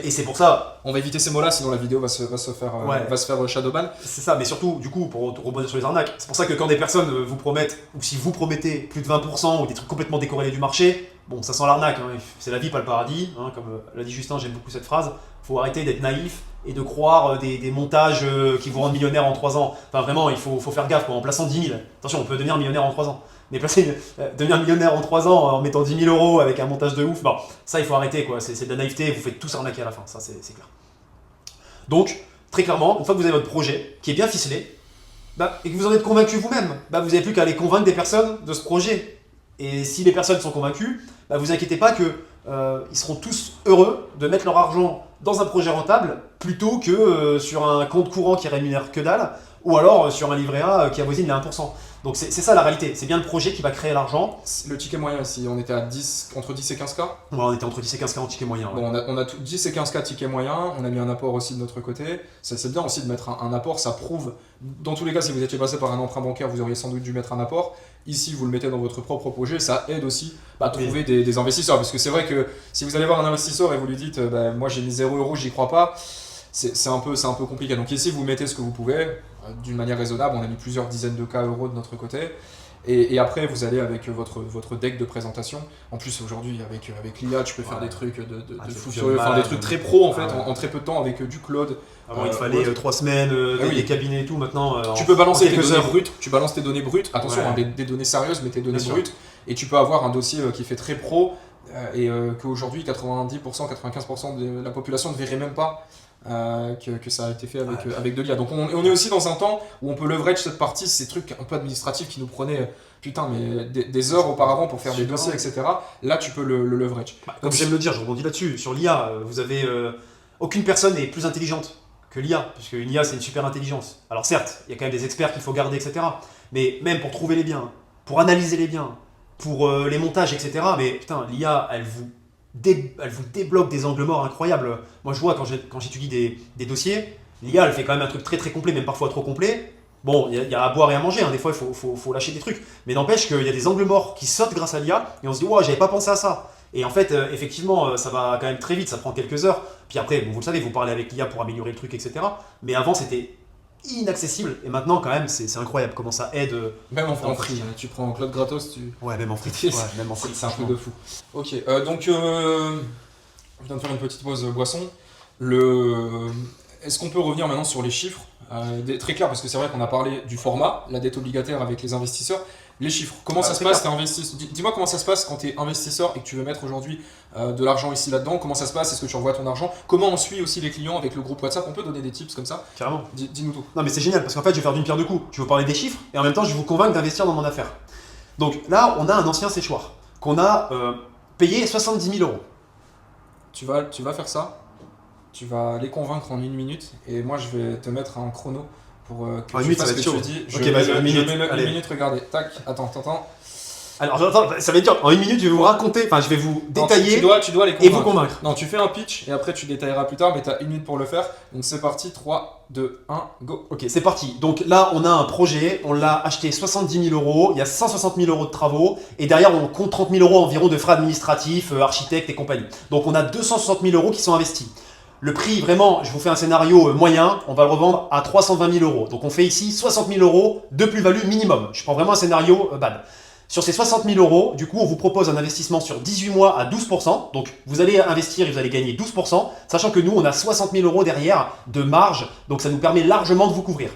Et c'est pour ça,
on va éviter ces mots-là, sinon la vidéo va se faire shadowban.
c'est ça, mais surtout, du coup, pour rebondir sur les arnaques, c'est pour ça que quand des personnes vous promettent, ou si vous promettez plus de 20% ou des trucs complètement décorrélés du marché, bon, ça sent l'arnaque, hein. C'est la vie, pas le paradis, hein, comme l'a dit Justin, j'aime beaucoup cette phrase. Faut arrêter d'être naïf et de croire des montages qui vous rendent millionnaire en 3 ans. Enfin, vraiment, il faut faire gaffe, quoi. En plaçant 10 000. Attention, on peut devenir millionnaire en 3 ans. Mais devenir millionnaire en 3 ans en mettant 10 000 euros avec un montage de ouf, bon, ça, il faut arrêter, quoi. C'est de la naïveté, vous faites tous arnaquer à la fin, ça, c'est clair. Donc, très clairement, une fois que vous avez votre projet qui est bien ficelé, bah, et que vous en êtes convaincu vous-même, bah, vous n'avez plus qu'à aller convaincre des personnes de ce projet. Et si les personnes sont convaincues, bah, vous inquiétez pas que ils seront tous heureux de mettre leur argent dans un projet rentable plutôt que sur un compte courant qui rémunère que dalle ou alors sur un livret A qui avoisine les 1%. Donc c'est ça la réalité, c'est bien le projet qui va créer l'argent.
Le ticket moyen, si on était à entre 10 et 15K.
Ouais, on était entre 10 et 15K en ticket moyen. Ouais.
Bon, on a 10 et 15K ticket moyen, on a mis un apport aussi de notre côté. C'est bien aussi de mettre un apport, ça prouve. Dans tous les cas, si vous étiez passé par un emprunt bancaire, vous auriez sans doute dû mettre un apport. Ici, vous le mettez dans votre propre projet, ça aide aussi à trouver des investisseurs. Parce que c'est vrai que si vous allez voir un investisseur et vous lui dites bah, moi j'ai mis 0 euros, j'y crois pas, c'est un peu compliqué. Donc ici, vous mettez ce que vous pouvez, d'une manière raisonnable. On a mis plusieurs dizaines de K euros de notre côté. Et après, vous allez avec votre deck de présentation. En plus, aujourd'hui, avec l'IA, tu peux faire des trucs de fou furieux, des trucs très pro en fait, en très peu de temps avec du Claude.
Avant, il fallait 3 semaines, des cabinets et tout. Maintenant,
tu peux balancer tes données brutes. Tu balances tes données brutes. Attention, des données sérieuses, mais tes données brutes. Et tu peux avoir un dossier qui fait très pro et qu'aujourd'hui, 90%, 95% de la population ne verrait même pas. Que ça a été fait avec de l'IA. Donc on est aussi dans un temps où on peut leverage cette partie, ces trucs un peu administratifs qui nous prenaient des heures auparavant pour faire des dossiers, etc. Là, tu peux le leverage.
Comme j'aime le dire, je rebondis là-dessus. Sur l'IA, vous avez aucune personne n'est plus intelligente que l'IA, puisque une IA, c'est une super intelligence. Alors certes, il y a quand même des experts qu'il faut garder, etc. Mais même pour trouver les biens, pour analyser les biens, pour les montages, etc. Mais putain, l'IA, elle vous débloque des angles morts incroyables. Moi, je vois quand j'étudie des dossiers, l'IA, elle fait quand même un truc très très complet, même parfois trop complet. Bon, il y a à boire et à manger, hein. Des fois, il faut lâcher des trucs. Mais n'empêche qu'il y a des angles morts qui sortent grâce à l'IA, et on se dit, ouais, j'avais pas pensé à ça. Et en fait, effectivement, ça va quand même très vite, ça prend quelques heures. Puis après, bon, vous le savez, vous parlez avec l'IA pour améliorer le truc, etc. Mais avant, c'était inaccessible. Et maintenant, quand même, c'est incroyable comment ça aide.
Même en free, tu prends Claude gratos,
Ouais, même en free.
C'est un truc de fou. Ok, donc, je viens de faire une petite pause boisson. Est-ce qu'on peut revenir maintenant sur les chiffres très clair, parce que c'est vrai qu'on a parlé du format, la dette obligataire avec les investisseurs. Les chiffres, comment ça se passe? Dis-moi comment ça se passe quand tu es investisseur et que tu veux mettre aujourd'hui de l'argent ici là-dedans. Comment ça se passe? Est-ce que tu envoies ton argent? Comment on suit aussi les clients avec le groupe WhatsApp? On peut donner des tips comme ça?
Carrément.
Dis-nous tout.
Non mais c'est génial parce qu'en fait je vais faire d'une pierre deux coups. Je vais vous parler des chiffres et en même temps je vais vous convaincre d'investir dans mon affaire. Donc là on a un ancien séchoir qu'on a payé 70 000 euros.
tu vas faire ça, tu vas les convaincre en 1 minute, et moi je vais te mettre un chrono pour que
En une
tu
minute,
fasses
ça va
ce
être
que tu
chaud.
dis.
Ok, vas-y, une minute.
Je mets
Allez.
une minute, regardez. Tac, attends.
Alors, attends, ça va être dur. En 1 minute, je vais vous raconter, enfin, je vais vous
Non,
détailler
tu dois les
et vous
convaincre.
convaincre.
Non, tu fais un pitch, et après tu détailleras plus tard, mais tu as 1 minute pour le faire. Donc c'est parti, 3, 2, 1, go.
Ok, c'est parti. Donc là, on a un projet, on l'a acheté 70 000 euros, il y a 160 000 euros de travaux, et derrière, on compte 30 000 euros environ de frais administratifs, architectes et compagnie. Donc on a 260 000 euros qui sont investis. Le prix, vraiment, je vous fais un scénario moyen, on va le revendre à 320 000 euros. Donc on fait ici 60 000 euros de plus-value minimum. Je prends vraiment un scénario bad. Sur ces 60 000 euros, du coup, on vous propose un investissement sur 18 mois à 12%. Donc, vous allez investir et vous allez gagner 12%, sachant que nous, on a 60 000 euros derrière de marge. Donc, ça nous permet largement de vous couvrir.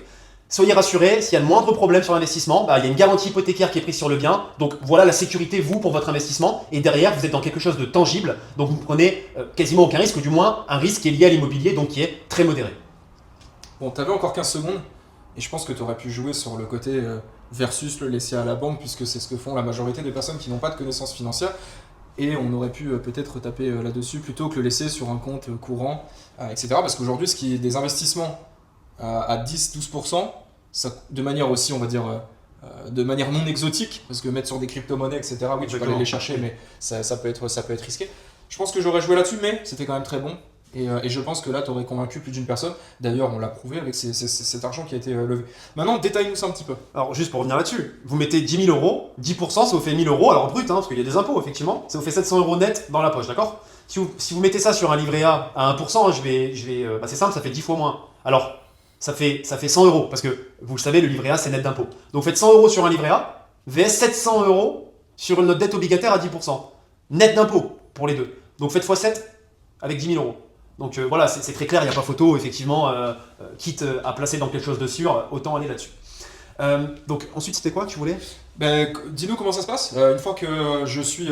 Soyez rassurés, s'il y a le moindre problème sur l'investissement, il y a une garantie hypothécaire qui est prise sur le bien. Donc, voilà la sécurité, vous, pour votre investissement. Et derrière, vous êtes dans quelque chose de tangible. Donc, vous prenez quasiment aucun risque, ou du moins un risque qui est lié à l'immobilier, donc qui est très modéré.
Bon, t'avais encore 15 secondes, et je pense que tu aurais pu jouer sur le côté versus le laisser à la banque, puisque c'est ce que font la majorité des personnes qui n'ont pas de connaissances financières. Et on aurait pu peut-être taper là-dessus plutôt que le laisser sur un compte courant, etc. Parce qu'aujourd'hui, ce qui est des investissements à 10-12%, ça, de manière aussi, on va dire, de manière non exotique, parce que mettre sur des crypto-monnaies, etc., oui, tu peux aller les chercher, mais ça peut être risqué. Je pense que j'aurais joué là-dessus, mais c'était quand même très bon. Et je pense que là, tu aurais convaincu plus d'une personne. D'ailleurs, on l'a prouvé avec cet argent qui a été levé. Maintenant, détaille-nous ça un petit peu.
Alors, juste pour revenir là-dessus, vous mettez 10 000 euros, 10%, ça vous fait 1 000 euros, alors brut, parce qu'il y a des impôts, effectivement, ça vous fait 700 euros net dans la poche, d'accord? Si vous mettez ça sur un livret A à 1%, c'est simple, ça fait 10 fois moins. Alors, ça fait 100 euros, parce que vous le savez, le livret A, c'est net d'impôt. Donc, faites 100 euros sur un livret A, vs 700 euros sur notre dette obligataire à 10%. Net d'impôt pour les deux. Donc, faites x7 avec 10 000 euros. Donc voilà, c'est très clair, il n'y a pas photo, effectivement, quitte à placer dans quelque chose de sûr, autant aller là-dessus. Donc ensuite, c'était quoi que tu voulais?
Dis-nous comment ça se passe. Une fois que je suis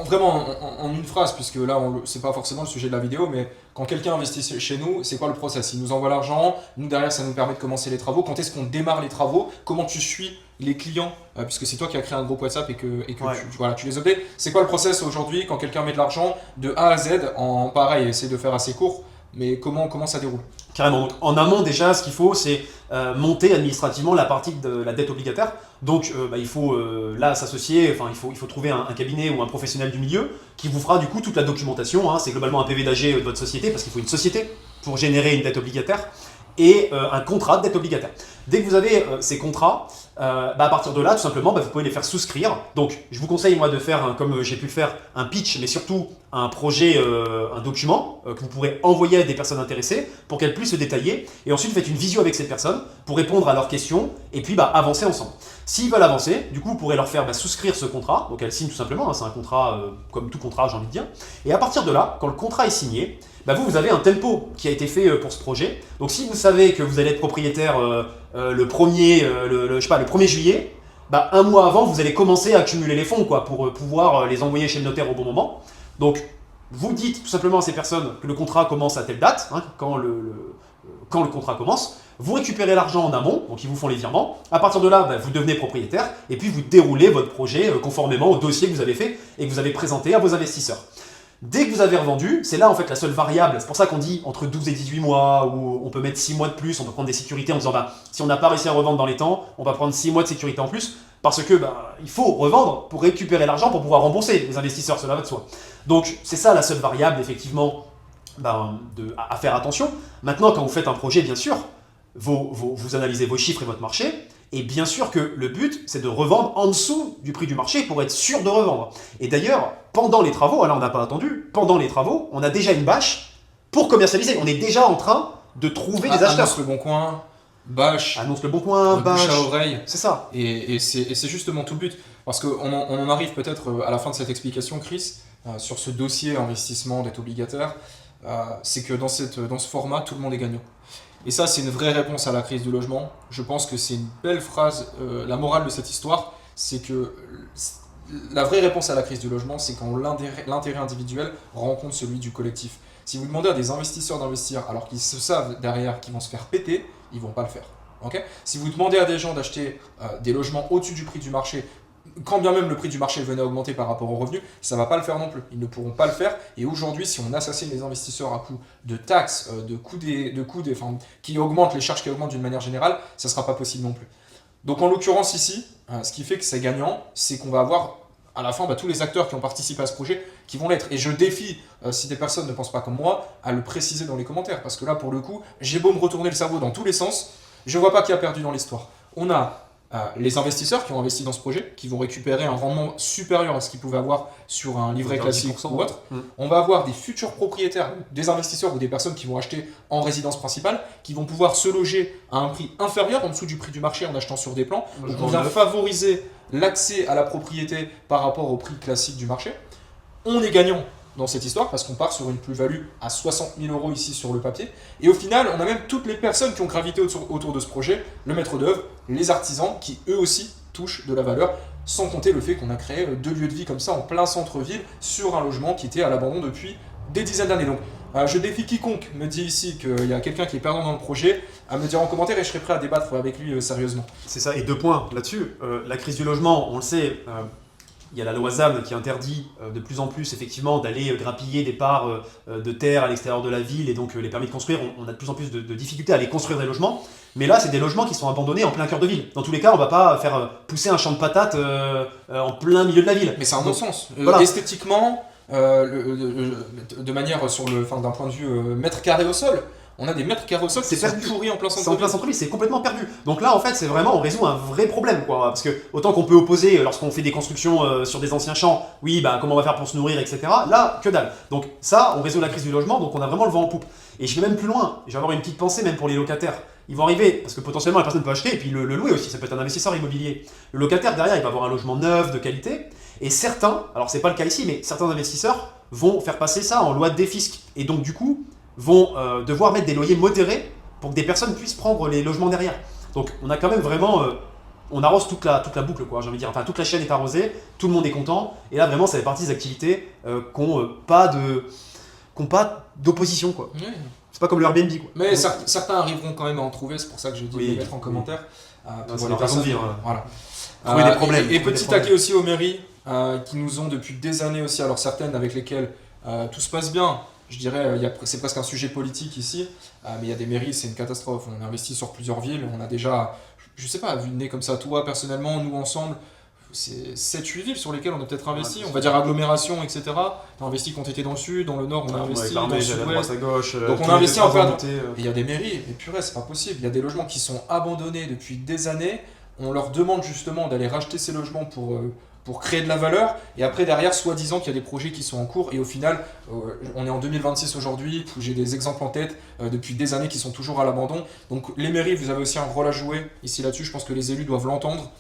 vraiment en une phrase, puisque là, c'est pas forcément le sujet de la vidéo, mais quand quelqu'un investit chez nous, c'est quoi le process? Il nous envoie l'argent, nous derrière, ça nous permet de commencer les travaux. Quand est-ce qu'on démarre les travaux? Comment tu suis les clients? Puisque c'est toi qui as créé un groupe WhatsApp et que
Ouais.
tu les updates. C'est quoi le process aujourd'hui quand quelqu'un met de l'argent de A à Z en pareil, essayer de faire assez court, mais comment ça déroule?
Carrément. Donc, en amont, déjà, ce qu'il faut, c'est monter administrativement la partie de la dette obligataire. Donc, il faut là s'associer, enfin, il faut trouver un cabinet ou un professionnel du milieu qui vous fera du coup toute la documentation. C'est globalement un PV d'AG de votre société, parce qu'il faut une société pour générer une dette obligataire et un contrat de dette obligataire. Dès que vous avez ces contrats, à partir de là, tout simplement, vous pouvez les faire souscrire. Donc, je vous conseille, moi, de faire, comme j'ai pu le faire, un pitch, mais surtout un projet, un document que vous pourrez envoyer à des personnes intéressées pour qu'elles puissent se détailler. Et ensuite, vous faites une visio avec ces personnes pour répondre à leurs questions et puis avancer ensemble. S'ils veulent avancer, du coup, vous pourrez leur faire souscrire ce contrat. Donc, elles signent tout simplement. C'est un contrat comme tout contrat, j'ai envie de dire. Et à partir de là, quand le contrat est signé, vous avez un tempo qui a été fait pour ce projet. Donc, si vous savez que vous allez être propriétaire le 1er juillet, un mois avant, vous allez commencer à accumuler les fonds pour pouvoir les envoyer chez le notaire au bon moment. Donc, vous dites tout simplement à ces personnes que le contrat commence à telle date, quand le contrat commence. Vous récupérez l'argent en amont, donc ils vous font les virements. À partir de là, vous devenez propriétaire et puis vous déroulez votre projet conformément au dossier que vous avez fait et que vous avez présenté à vos investisseurs. Dès que vous avez revendu, c'est là en fait la seule variable. C'est pour ça qu'on dit entre 12 et 18 mois, ou on peut mettre 6 mois de plus, on peut prendre des sécurités en disant si on n'a pas réussi à revendre dans les temps, on va prendre 6 mois de sécurité en plus, parce que il faut revendre pour récupérer l'argent pour pouvoir rembourser les investisseurs, cela va de soi. Donc c'est ça la seule variable effectivement à faire attention. Maintenant, quand vous faites un projet, bien sûr, vous analysez vos chiffres et votre marché. Et bien sûr que le but, c'est de revendre en dessous du prix du marché pour être sûr de revendre. Et d'ailleurs, pendant les travaux, là on n'a pas attendu, pendant les travaux, on a déjà une bâche pour commercialiser. On est déjà en train de trouver des acheteurs.
Annonce le bon coin, bâche,
Annonce le bon coin, bâche.
bouche à oreille.
C'est ça.
Et c'est justement tout le but. Parce qu'on en arrive peut-être à la fin de cette explication, Chris, sur ce dossier investissement dette obligataire. C'est que dans ce format, tout le monde est gagnant. Et ça, c'est une vraie réponse à la crise du logement. Je pense que c'est une belle phrase. La morale de cette histoire, c'est que la vraie réponse à la crise du logement, c'est quand l'intérêt individuel rencontre celui du collectif. Si vous demandez à des investisseurs d'investir alors qu'ils se savent derrière qu'ils vont se faire péter, ils vont pas le faire. Okay, si vous demandez à des gens d'acheter des logements au-dessus du prix du marché, quand bien même le prix du marché venait à augmenter par rapport aux revenus, ça ne va pas le faire non plus. Ils ne pourront pas le faire. Et aujourd'hui, si on assassine les investisseurs à coût de taxes, qui augmentent, les charges qui augmentent d'une manière générale, ça ne sera pas possible non plus. Donc en l'occurrence ici, ce qui fait que c'est gagnant, c'est qu'on va avoir à la fin tous les acteurs qui ont participé à ce projet qui vont l'être. Et je défie, si des personnes ne pensent pas comme moi, à le préciser dans les commentaires. Parce que là, pour le coup, j'ai beau me retourner le cerveau dans tous les sens, je ne vois pas qui a perdu dans l'histoire. On a les investisseurs qui ont investi dans ce projet, qui vont récupérer un rendement supérieur à ce qu'ils pouvaient avoir sur un livret classique ou autre. On va avoir des futurs propriétaires, des investisseurs ou des personnes qui vont acheter en résidence principale, qui vont pouvoir se loger à un prix inférieur en dessous du prix du marché en achetant sur des plans. Donc on vient favoriser l'accès à la propriété par rapport au prix classique du marché. On est gagnant dans cette histoire parce qu'on part sur une plus-value à 60 000 € ici sur le papier. Et au final, on a même toutes les personnes qui ont gravité autour de ce projet, le maître d'œuvre, les artisans qui eux aussi touchent de la valeur, sans compter le fait qu'on a créé 2 lieux de vie comme ça en plein centre-ville sur un logement qui était à l'abandon depuis des dizaines d'années. Donc je défie quiconque me dit ici qu'il y a quelqu'un qui est perdant dans le projet à me dire en commentaire et je serai prêt à débattre avec lui sérieusement.
C'est ça, et 2 points là-dessus. La crise du logement, on le sait, il y a la loi ZAN qui interdit de plus en plus effectivement d'aller grappiller des parts de terre à l'extérieur de la ville et donc les permis de construire, on a de plus en plus de difficultés à aller construire des logements. Mais là, c'est des logements qui sont abandonnés en plein cœur de ville. Dans tous les cas, on ne va pas faire pousser un champ de patates en plein milieu de la ville.
Mais c'est un non-sens.
Voilà.
Esthétiquement, de manière d'un point de vue mètre carré au sol, on a des mètres carrés au sol qui sont pourris en plein
C'est en
centre-ville.
plein centre-ville, c'est complètement perdu. Donc là, en fait, c'est vraiment, on résout un vrai problème, quoi. Parce que autant qu'on peut opposer lorsqu'on fait des constructions sur des anciens champs, oui, bah comment on va faire pour se nourrir, etc. Là, que dalle. Donc ça, on résout la crise du logement, donc on a vraiment le vent en poupe. Et je vais même plus loin. Je vais avoir une petite pensée même pour les locataires. Ils vont arriver, parce que potentiellement la personne peut acheter et puis le louer aussi, ça peut être un investisseur immobilier. Le locataire derrière, il va avoir un logement neuf, de qualité. Et certains, alors c'est pas le cas ici, mais certains investisseurs vont faire passer ça en loi de défisc. Et donc du coup, vont devoir mettre des loyers modérés pour que des personnes puissent prendre les logements derrière. Donc on a quand même vraiment, on arrose toute la boucle, quoi, j'ai envie de dire. Enfin, toute la chaîne est arrosée, tout le monde est content. Et là vraiment, ça fait partie des activités qui n'ont pas d'opposition, quoi.
Oui.
C'est pas comme le Airbnb, quoi.
Mais certains arriveront quand même à en trouver, c'est pour ça que je dis de les mettre en commentaire.
C'est leur façon de vivre.
Voilà.
Trouver des problèmes.
Et petit taquet aussi aux mairies qui nous ont depuis des années aussi, alors certaines avec lesquelles tout se passe bien. Je dirais, c'est presque un sujet politique ici, mais il y a des mairies, c'est une catastrophe. On investit sur plusieurs villes, on a déjà, je sais pas, vu le nez comme ça, toi personnellement, nous ensemble, c'est 7-8 villes sur lesques on a peut-être investi, on va dire agglomération, etc. Tu as investi quand tu étais dans le sud, dans le nord, on a investi dans le sud-ouest. Donc on a investi en plein. Et il y a des mairies, mais purée, c'est pas possible. Il y a des logements qui sont abandonnés depuis des années. On leur demande justement d'aller racheter ces logements pour créer de la valeur, et après derrière, soi-disant qu'il y a des projets qui sont en cours, et au final, on est en 2026 aujourd'hui, où j'ai des exemples en tête depuis des années qui sont toujours à l'abandon. Donc les mairies, vous avez aussi un rôle à jouer ici là-dessus, je pense que les élus doivent l'entendre,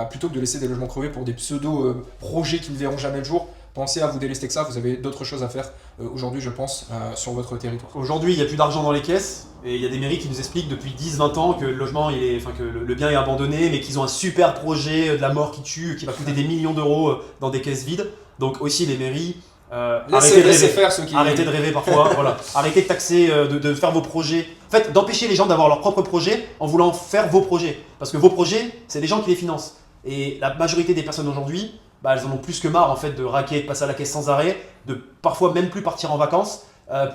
plutôt que de laisser des logements crevés pour des pseudo-projets qui ne verront jamais le jour. Pensez à vous délester que ça, vous avez d'autres choses à faire aujourd'hui, je pense, sur votre territoire.
Aujourd'hui, il n'y a plus d'argent dans les caisses, et il y a des mairies qui nous expliquent depuis 10-20 ans que le logement, que le bien est abandonné, mais qu'ils ont un super projet de la mort qui tue, qui va coûter des millions d'euros dans des caisses vides. Donc aussi les mairies, arrêtez de rêver parfois, voilà. Arrêtez de taxer, de faire vos projets. En fait, d'empêcher les gens d'avoir leurs propres projets en voulant faire vos projets. Parce que vos projets, c'est les gens qui les financent. Et la majorité des personnes aujourd'hui, elles en ont plus que marre en fait de raquer, de passer à la caisse sans arrêt, de parfois même plus partir en vacances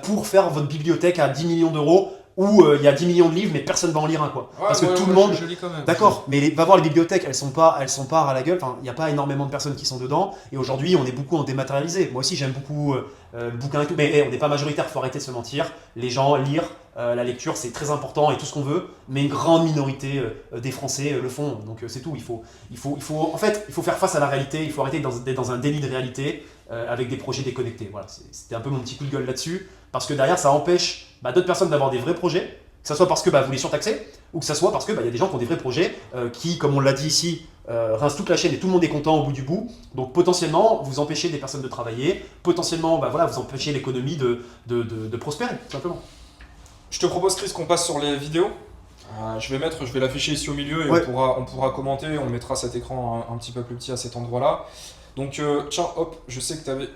pour faire votre bibliothèque à 10 millions d'euros où il y a 10 millions de livres mais personne va en lire un, quoi.
Ouais,
parce que tout le monde,
je lis quand même.
D'accord, mais va voir les bibliothèques, elles sont pas à la gueule, il n'y a pas énormément de personnes qui sont dedans, et aujourd'hui on est beaucoup en dématérialisé. Moi aussi j'aime beaucoup le bouquin et tout, mais on n'est pas majoritaire, faut arrêter de se mentir. Les gens lire, la lecture c'est très important et tout ce qu'on veut, mais une grande minorité des Français le font, donc c'est tout. Il faut faire face à la réalité, il faut arrêter d'être dans un déni de réalité avec des projets déconnectés. Voilà, c'était un peu mon petit coup de gueule là-dessus, parce que derrière ça empêche d'autres personnes d'avoir des vrais projets, que ce soit parce que vous les surtaxez, ou que ce soit parce qu'il y a des gens qui ont des vrais projets qui, comme on l'a dit ici, rincent toute la chaîne et tout le monde est content au bout du bout. Donc potentiellement, vous empêchez des personnes de travailler, potentiellement, vous empêchez l'économie de prospérer, tout simplement.
Je te propose, Chris, qu'on passe sur les vidéos. Je vais l'afficher ici au milieu et
ouais.
on pourra commenter, on mettra cet écran un petit peu plus petit à cet endroit-là. Donc tiens, hop, je sais que tu avais...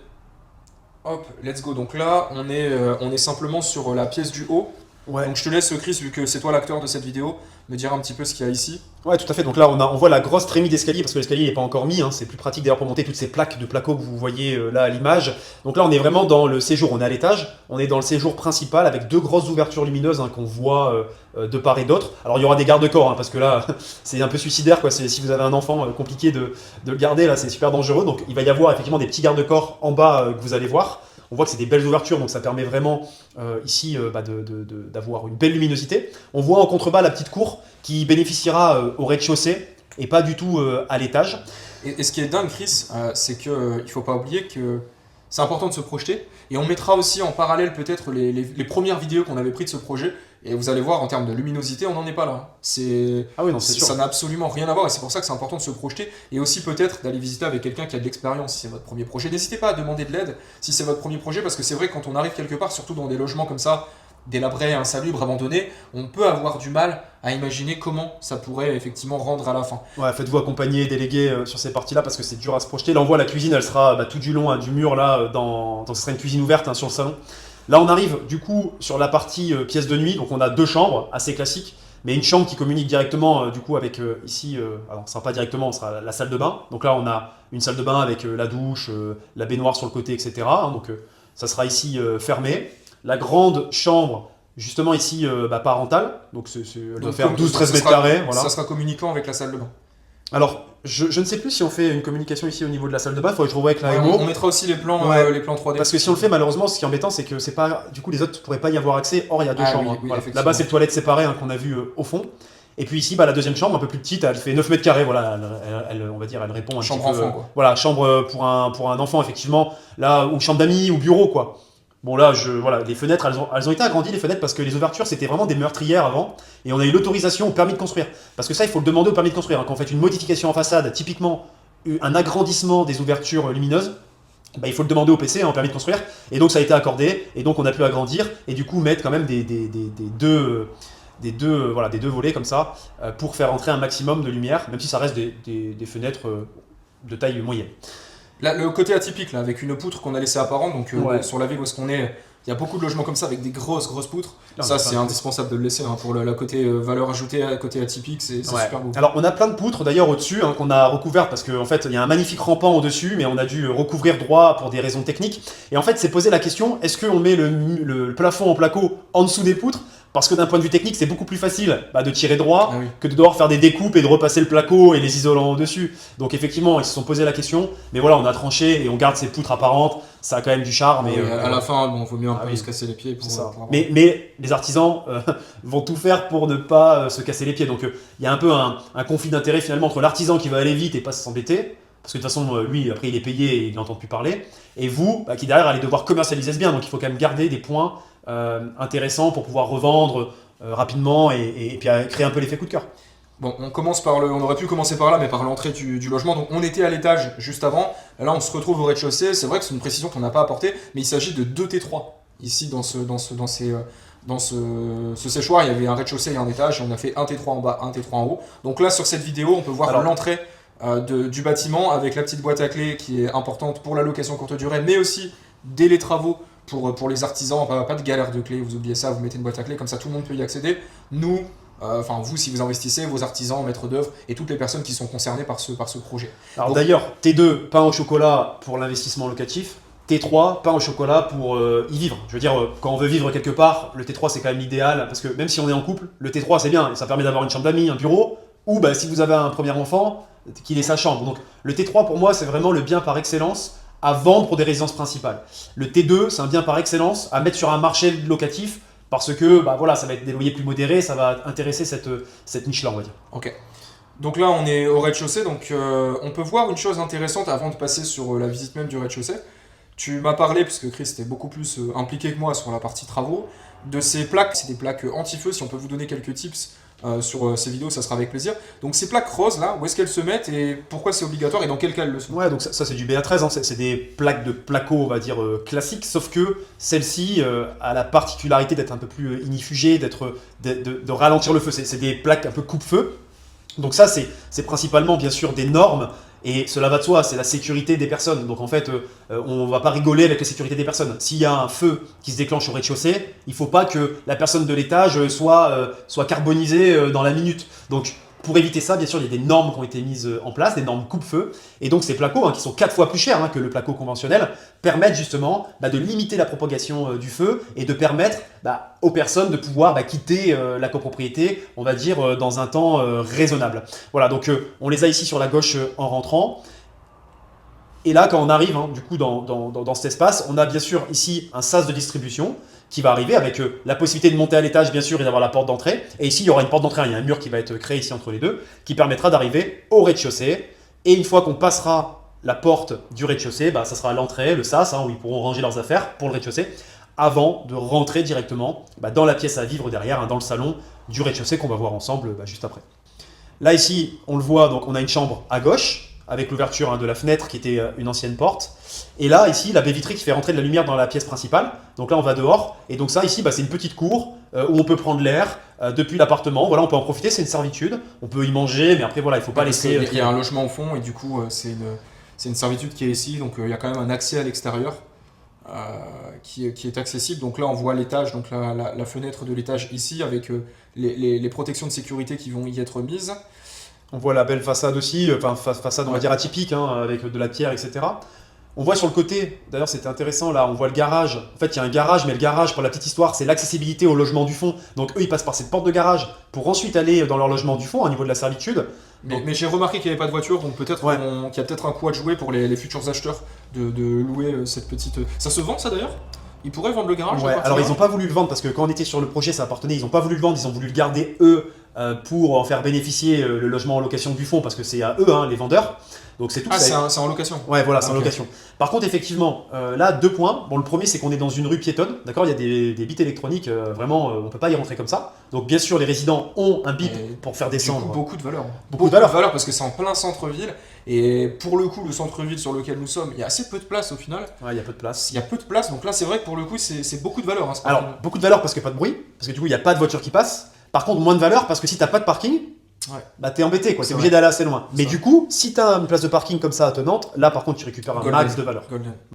Hop, let's go. Donc là, on est simplement sur la pièce du haut.
Ouais.
Donc je te laisse, Chris, vu que c'est toi l'acteur de cette vidéo, me dire un petit peu ce qu'il y a ici.
Ouais, tout à fait. Donc là, on voit la grosse trémie d'escalier parce que l'escalier n'est pas encore mis. C'est plus pratique d'ailleurs pour monter toutes ces plaques de placo que vous voyez là à l'image. Donc là, on est vraiment dans le séjour. On est à l'étage. On est dans le séjour principal avec 2 grosses ouvertures lumineuses qu'on voit de part et d'autre. Alors il y aura des garde-corps parce que là, c'est un peu suicidaire. Si vous avez un enfant, compliqué de le garder. Là, c'est super dangereux. Donc il va y avoir effectivement des petits garde-corps en bas que vous allez voir. On voit que c'est des belles ouvertures, donc ça permet vraiment ici d'avoir une belle luminosité. On voit en contrebas la petite cour qui bénéficiera au rez-de-chaussée et pas du tout à l'étage.
Et ce qui est dingue, Chris, c'est qu'il ne faut pas oublier que c'est important de se projeter. Et on mettra aussi en parallèle peut-être les premières vidéos qu'on avait prises de ce projet. Et vous allez voir, en termes de luminosité, on n'en est pas là.
Ah oui, non, c'est sûr.
Ça n'a absolument rien à voir et c'est pour ça que c'est important de se projeter. Et aussi peut-être d'aller visiter avec quelqu'un qui a de l'expérience si c'est votre premier projet. N'hésitez pas à demander de l'aide si c'est votre premier projet parce que c'est vrai que quand on arrive quelque part, surtout dans des logements comme ça, délabrés, insalubres, abandonnés, on peut avoir du mal à imaginer comment ça pourrait effectivement rendre à la fin.
Ouais, faites-vous accompagner, déléguer sur ces parties-là parce que c'est dur à se projeter. Là, on voit la cuisine, elle sera tout du long du mur là, ce sera une cuisine ouverte sur le salon. Là, on arrive du coup sur la partie pièce de nuit, donc on a 2 chambres assez classiques, mais une chambre qui communique directement du coup avec ici, alors ce sera pas directement, ce sera la salle de bain. Donc là, on a une salle de bain avec la douche, la baignoire sur le côté, etc. Donc ça sera ici fermé. La grande chambre, justement ici parentale, donc elle doit faire 12-13 mètres carrés. Voilà.
Ça sera communiquant avec la salle de bain.
Alors, je ne sais plus si on fait une communication ici au niveau de la salle de bain, il faudrait que je revoie avec la MO.
On mettra aussi les plans 3D.
Parce que si on le fait, malheureusement, ce qui est embêtant, c'est que c'est pas, du coup, les autres ne pourraient pas y avoir accès. Or, il y a 2 chambres.
Oui,
voilà. Là-bas, c'est le toilette séparé qu'on a vu au fond. Et puis ici, la deuxième chambre, un peu plus petite, elle fait 9 mètres carrés. Voilà, on va dire, elle répond un
chambre
petit peu.
Enfant, quoi.
Voilà, chambre pour un enfant, effectivement. Là, ou chambre d'amis, ou bureau, quoi. Bon là, les fenêtres, elles ont été agrandies les fenêtres parce que les ouvertures c'était vraiment des meurtrières avant et on a eu l'autorisation au permis de construire. Parce que ça, il faut le demander au permis de construire. Quand on fait une modification en façade, typiquement un agrandissement des ouvertures lumineuses, il faut le demander au PC, en permis de construire. Et donc ça a été accordé et donc on a pu agrandir et du coup mettre quand même des deux volets comme ça pour faire entrer un maximum de lumière, même si ça reste des fenêtres de taille moyenne.
Là, le côté atypique, là, avec une poutre qu'on a laissée apparente, donc sur la ville où est-ce qu'on est, il y a beaucoup de logements comme ça avec des grosses poutres. Non, ça, c'est indispensable de le laisser pour le côté valeur ajoutée, côté atypique, c'est super beau.
Alors, on a plein de poutres d'ailleurs au-dessus qu'on a recouvertes parce qu'en fait, il y a un magnifique rampant au-dessus, mais on a dû recouvrir droit pour des raisons techniques. Et en fait, c'est posé la question est-ce qu'on met le plafond en placo en dessous des poutres ? Parce que d'un point de vue technique, c'est beaucoup plus facile de tirer droit que de devoir faire des découpes et de repasser le placo et les isolants au-dessus. Donc effectivement, ils se sont posé la question. Mais voilà, on a tranché et on garde ces poutres apparentes. Ça a quand même du charme.
À la fin, il vaut mieux un peu se casser les pieds.
Mais les artisans vont tout faire pour ne pas se casser les pieds. Donc il y a un peu un conflit d'intérêt finalement entre l'artisan qui va aller vite et pas s'embêter. Parce que de toute façon, lui, après, il est payé et il n'entend plus parler. Et vous, qui derrière, allez devoir commercialiser ce bien. Donc il faut quand même garder des points intéressant pour pouvoir revendre rapidement et puis créer un peu l'effet coup de cœur.
Bon, on aurait pu commencer par là, mais par l'entrée du logement. Donc on était à l'étage juste avant, là on se retrouve au rez-de-chaussée. C'est vrai que c'est une précision qu'on n'a pas apportée, mais il s'agit de 2 T3. Ici dans ce séchoir, il y avait un rez-de-chaussée et un étage, et on a fait un T3 en bas, un T3 en haut. Donc là sur cette vidéo, on peut voir l'entrée du bâtiment avec la petite boîte à clés qui est importante pour la location courte durée, mais aussi dès les travaux. Pour les artisans, pas de galère de clés, vous oubliez ça, vous mettez une boîte à clés, comme ça tout le monde peut y accéder. Nous, vous si vous investissez, vos artisans, maîtres d'œuvre et toutes les personnes qui sont concernées par ce projet.
Alors d'ailleurs, T2, pain au chocolat pour l'investissement locatif, T3, pain au chocolat pour y vivre. Je veux dire, quand on veut vivre quelque part, le T3 c'est quand même l'idéal, parce que même si on est en couple, le T3 c'est bien, ça permet d'avoir une chambre d'amis, un bureau, ou si vous avez un premier enfant, qu'il ait sa chambre. Donc le T3 pour moi c'est vraiment le bien par excellence à vendre pour des résidences principales. Le T2, c'est un bien par excellence à mettre sur un marché locatif parce que ça va être des loyers plus modérés, ça va intéresser cette niche-là, on va dire.
Ok. Donc là, on est au rez-de-chaussée, donc on peut voir une chose intéressante avant de passer sur la visite même du rez-de-chaussée. Tu m'as parlé, puisque Chris était beaucoup plus impliqué que moi sur la partie travaux, de ces plaques. C'est des plaques anti-feu, si on peut vous donner quelques tips sur ces vidéos, ça sera avec plaisir. Donc ces plaques roses là, où est-ce qu'elles se mettent et pourquoi c'est obligatoire et dans quel cas elles le sont?
Ouais, donc ça c'est du BA13, c'est des plaques de placo, on va dire classiques, sauf que celle-ci a la particularité d'être un peu plus inifugée, de ralentir le feu. C'est des plaques un peu coupe-feu. Donc ça c'est principalement bien sûr des normes Et cela va de soi, c'est la sécurité des personnes. Donc en fait, on va pas rigoler avec la sécurité des personnes. S'il y a un feu qui se déclenche au rez-de-chaussée, il faut pas que la personne de l'étage soit carbonisée dans la minute. Donc pour éviter ça, bien sûr, il y a des normes qui ont été mises en place, des normes coupe-feu. Et donc ces placos, qui sont 4 fois plus chers que le placo conventionnel, permettent justement de limiter la propagation du feu et de permettre aux personnes de pouvoir quitter la copropriété, on va dire, dans un temps raisonnable. Voilà, donc on les a ici sur la gauche en rentrant. Et là, quand on arrive du coup dans cet espace, on a bien sûr ici un sas de distribution qui va arriver avec la possibilité de monter à l'étage bien sûr et d'avoir la porte d'entrée. Et ici, il y aura une porte d'entrée, il y a un mur qui va être créé ici entre les deux, qui permettra d'arriver au rez-de-chaussée. Et une fois qu'on passera la porte du rez-de-chaussée, ça sera l'entrée, le sas, où ils pourront ranger leurs affaires pour le rez-de-chaussée, avant de rentrer directement dans la pièce à vivre derrière, dans le salon du rez-de-chaussée qu'on va voir ensemble juste après. Là ici, on le voit, donc on a une chambre à gauche, avec l'ouverture de la fenêtre qui était une ancienne porte. Et là, ici, la baie vitrée qui fait rentrer de la lumière dans la pièce principale. Donc là, on va dehors. Et donc ça, ici, c'est une petite cour où on peut prendre l'air depuis l'appartement. Voilà, on peut en profiter, c'est une servitude. On peut y manger, mais après, voilà, il ne faut pas laisser...
Il y a un logement au fond et du coup, c'est une servitude qui est ici. Donc il y a quand même un accès à l'extérieur qui est accessible. Donc là, on voit l'étage, donc la fenêtre de l'étage ici, avec les protections de sécurité qui vont y être mises.
On voit la belle façade aussi, façade on va dire atypique, avec de la pierre, etc. On voit sur le côté, d'ailleurs c'était intéressant là, on voit le garage. En fait il y a un garage, mais le garage, pour la petite histoire, c'est l'accessibilité au logement du fond. Donc eux ils passent par cette porte de garage pour ensuite aller dans leur logement du fond au niveau de la servitude.
Mais j'ai remarqué qu'il n'y avait pas de voiture, donc peut-être qu'il y a peut-être un coup à jouer pour les futurs acheteurs de louer cette petite... Ça se vend ça d'ailleurs ? Ils pourraient vendre le garage?
Ouais, alors ils n'ont pas voulu le vendre parce que quand on était sur le projet, ça appartenait, ils n'ont pas voulu le vendre, ils ont voulu le garder eux pour en faire bénéficier le logement en location du fond parce que c'est à eux, les vendeurs. Donc c'est tout.
Ah, c'est en location?
Ouais, voilà, c'est en location. Par contre, effectivement, là, 2 points. Bon, le premier, c'est qu'on est dans une rue piétonne, d'accord? Il y a des bits électroniques, vraiment, on ne peut pas y rentrer comme ça. Donc bien sûr, les résidents ont un bip pour faire descendre.
Beaucoup de valeur.
Beaucoup de valeur
parce que c'est en plein centre-ville. Et pour le coup, le centre-ville sur lequel nous sommes, il y a assez peu de place au final.
Ouais, il y a peu de place.
Il y a peu de place, donc là, c'est vrai que pour le coup, c'est beaucoup de valeur.
Alors, beaucoup de valeur parce qu'il n'y a pas de bruit, parce que du coup, il n'y a pas de voiture qui passe. Par contre, moins de valeur parce que si tu n'as pas de parking, t'es embêté, quoi. T'es obligé d'aller assez loin. Mais du coup, si tu as une place de parking comme ça attenante, là, par contre, tu récupères un max de valeur.
Golden.